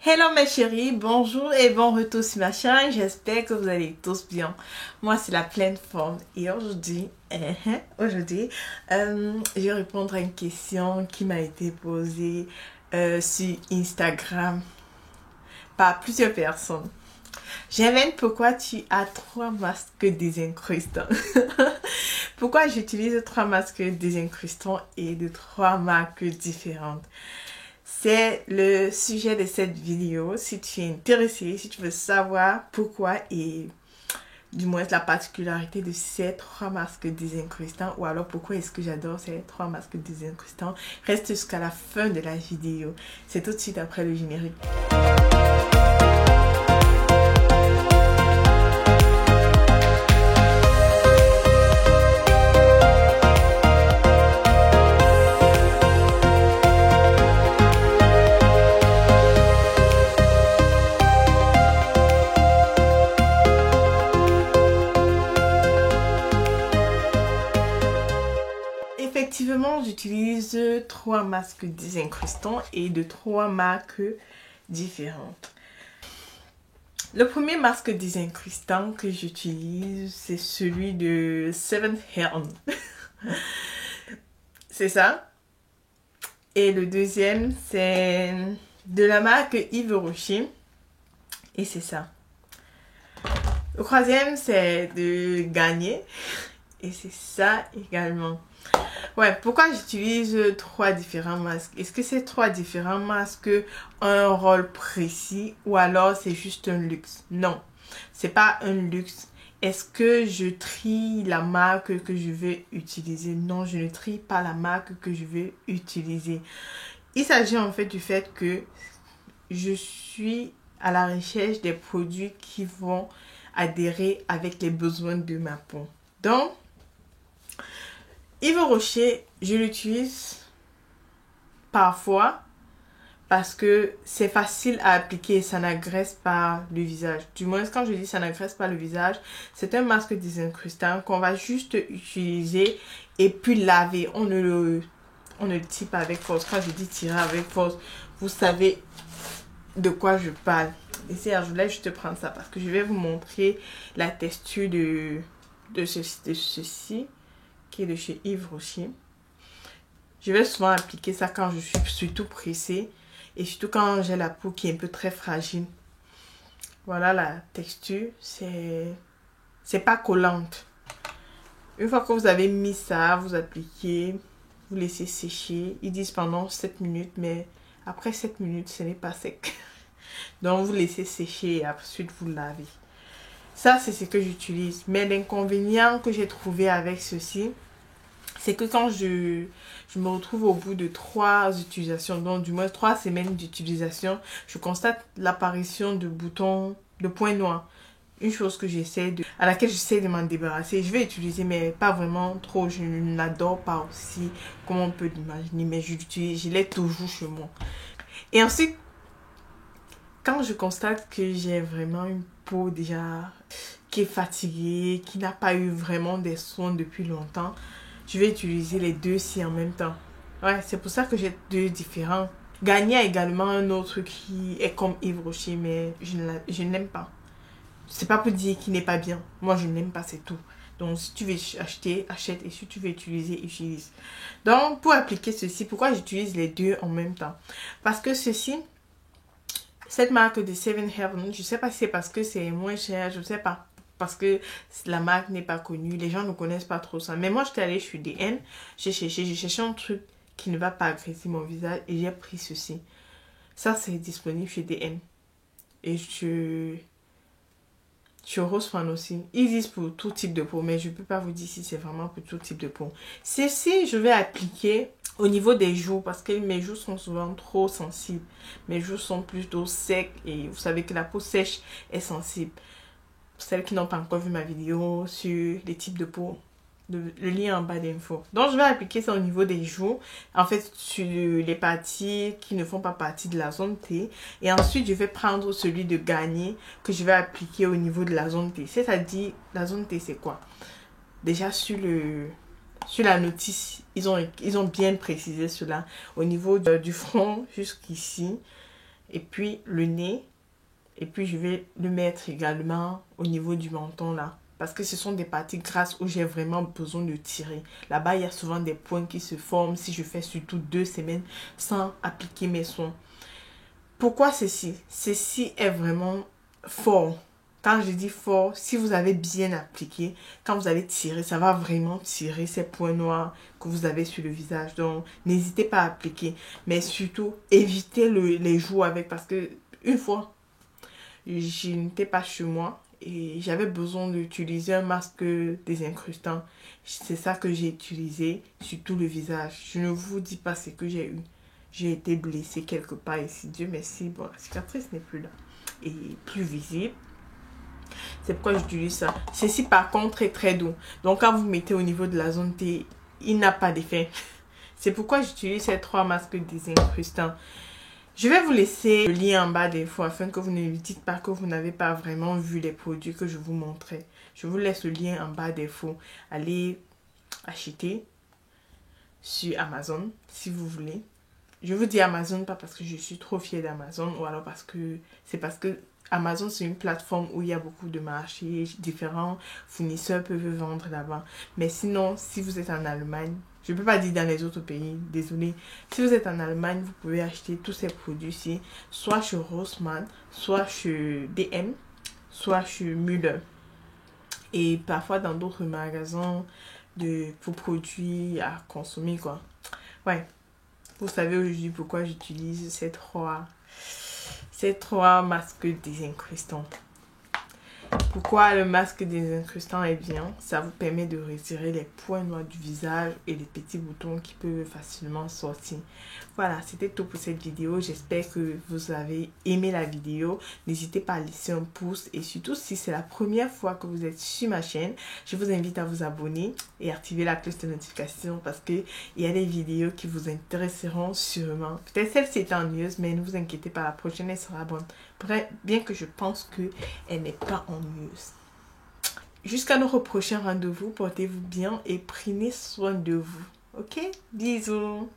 Hello mes chéris, bonjour et bon retour sur ma chaîne, j'espère que vous allez tous bien. Moi c'est la pleine forme et aujourd'hui, je vais répondre à une question qui m'a été posée sur Instagram par plusieurs personnes. J'aime pourquoi tu as 3 masques désincrustants. Pourquoi j'utilise 3 masques désincrustants et de 3 marques différentes. C'est le sujet de cette vidéo. Si tu es intéressé, si tu veux savoir pourquoi et du moins la particularité de ces 3 masques désincrustants ou alors pourquoi est-ce que j'adore ces 3 masques désincrustants, reste jusqu'à la fin de la vidéo. C'est tout de suite après le générique. Effectivement, j'utilise 3 masques désincrustants et de 3 marques différentes. Le premier masque désincrustant que j'utilise, c'est celui de Seventh Heaven. C'est ça. Et le deuxième, c'est de la marque Yves Rocher. Et c'est ça. Le troisième, c'est de Garnier. Et c'est ça également. Ouais, pourquoi j'utilise 3 différents masques? Est-ce que ces 3 différents masques ont un rôle précis ou alors c'est juste un luxe? Non, c'est pas un luxe. Est-ce que je trie la marque que je vais utiliser? Non, je ne trie pas la marque que je vais utiliser. Il s'agit en fait du fait que je suis à la recherche des produits qui vont adhérer avec les besoins de ma peau. Donc, Yves Rocher, je l'utilise parfois parce que c'est facile à appliquer et ça n'agresse pas le visage. Du moins, quand je dis ça n'agresse pas le visage, c'est un masque désincrustant qu'on va juste utiliser et puis laver. On ne le tire pas avec force. Quand je dis tirer avec force, vous savez de quoi je parle. Et c'est, je voulais juste prendre ça parce que je vais vous montrer la texture de ceci. Qui est de chez Yves Rocher. Je vais souvent appliquer ça quand je suis surtout pressée et surtout quand j'ai la peau qui est un peu très fragile. Voilà la texture, c'est pas collante. Une fois que vous avez mis ça, vous appliquez, vous laissez sécher. Ils disent pendant 7 minutes, mais après 7 minutes, ce n'est pas sec. Donc vous laissez sécher et ensuite vous lavez. Ça, c'est ce que j'utilise. Mais l'inconvénient que j'ai trouvé avec ceci, c'est que quand je me retrouve au bout de 3 utilisations, donc du moins 3 semaines d'utilisation, je constate l'apparition de boutons, de points noirs. Une chose que à laquelle j'essaie de m'en débarrasser. Je vais utiliser, mais pas vraiment trop. Je n'adore pas aussi, comme on peut l'imaginer, mais je l'ai toujours chez moi. Et ensuite, quand je constate que j'ai vraiment une peau déjà qui est fatiguée, qui n'a pas eu vraiment des soins depuis longtemps, je vais utiliser les deux-ci en même temps. Ouais, c'est pour ça que j'ai 2 différents. Garnier a également un autre qui est comme Yves Rocher, mais je ne l'aime pas. C'est pas pour dire qu'il n'est pas bien. Moi, je ne l'aime pas, c'est tout. Donc, si tu veux acheter, achète. Et si tu veux utiliser, utilise. Donc, pour appliquer ceci, pourquoi j'utilise les 2 en même temps? Parce que ceci, cette marque de Seventh Heaven, je ne sais pas si c'est parce que c'est moins cher, je ne sais pas. Parce que la marque n'est pas connue, les gens ne connaissent pas trop ça. Mais moi, j'étais allée chez DM, j'ai cherché un truc qui ne va pas agresser mon visage et j'ai pris ceci. Ça, c'est disponible chez DM. Et je Rose Fan aussi. Ils disent pour tout type de peau, mais je ne peux pas vous dire si c'est vraiment pour tout type de peau. Ceci, je vais appliquer au niveau des joues parce que mes joues sont souvent trop sensibles. Mes joues sont plutôt secs et vous savez que la peau sèche est sensible. Pour celles qui n'ont pas encore vu ma vidéo sur les types de peau, le lien en bas d'info. Donc, je vais appliquer ça au niveau des joues. En fait, sur les parties qui ne font pas partie de la zone T. Et ensuite, je vais prendre celui de Garnier que je vais appliquer au niveau de la zone T. C'est-à-dire, la zone T, c'est quoi? Déjà, sur la notice, ils ont bien précisé cela. Au niveau du front jusqu'ici. et puis le nez. Et puis je vais le mettre également au niveau du menton là. Parce que ce sont des parties grasses où j'ai vraiment besoin de tirer. Là-bas, il y a souvent des points qui se forment si je fais surtout 2 semaines sans appliquer mes soins. Pourquoi ceci? Ceci est vraiment fort. Quand je dis fort, si vous avez bien appliqué, quand vous allez tirer, ça va vraiment tirer ces points noirs que vous avez sur le visage. Donc, n'hésitez pas à appliquer. Mais surtout, évitez les jours avec. Parce que une fois, je n'étais pas chez moi et j'avais besoin d'utiliser un masque désincrustant. C'est ça que j'ai utilisé sur tout le visage. Je ne vous dis pas ce que j'ai eu. J'ai été blessée quelque part ici. Dieu merci, bon, la cicatrice n'est plus là et plus visible. C'est pourquoi j'utilise ça. Ceci par contre est très doux. Donc quand vous mettez au niveau de la zone T, il n'a pas d'effet. C'est pourquoi j'utilise ces 3 masques désincrustants. Je vais vous laisser le lien en bas des fois afin que vous ne me dites pas que vous n'avez pas vraiment vu les produits que je vous montrais. Je vous laisse le lien en bas des fois. Allez acheter sur Amazon si vous voulez. Je vous dis Amazon pas parce que je suis trop fière d'Amazon ou alors parce que Amazon c'est une plateforme où il y a beaucoup de marchés, différents fournisseurs peuvent vendre là-bas. Mais sinon, si vous êtes en Allemagne, je ne peux pas dire dans les autres pays, désolé. Si vous êtes en Allemagne, vous pouvez acheter tous ces produits-ci, soit chez Rossmann, soit chez DM, soit chez Müller. Et parfois dans d'autres magasins pour produits à consommer, quoi. Ouais, vous savez aujourd'hui pourquoi j'utilise ces trois masques désincrustants. Pourquoi le masque désincrustant est bien? Ça vous permet de retirer les points noirs du visage et les petits boutons qui peuvent facilement sortir. Voilà, c'était tout pour cette vidéo. J'espère que vous avez aimé la vidéo. N'hésitez pas à laisser un pouce et surtout si c'est la première fois que vous êtes sur ma chaîne, je vous invite à vous abonner et activer la cloche de notification parce qu'il y a des vidéos qui vous intéresseront sûrement. Peut-être celle-ci est ennuyeuse, mais ne vous inquiétez pas, la prochaine elle sera bonne. Bref, bien que je pense qu'elle n'est pas ennuyeuse. Jusqu'à notre prochain rendez-vous, portez-vous bien et prenez soin de vous. Ok? Bisous!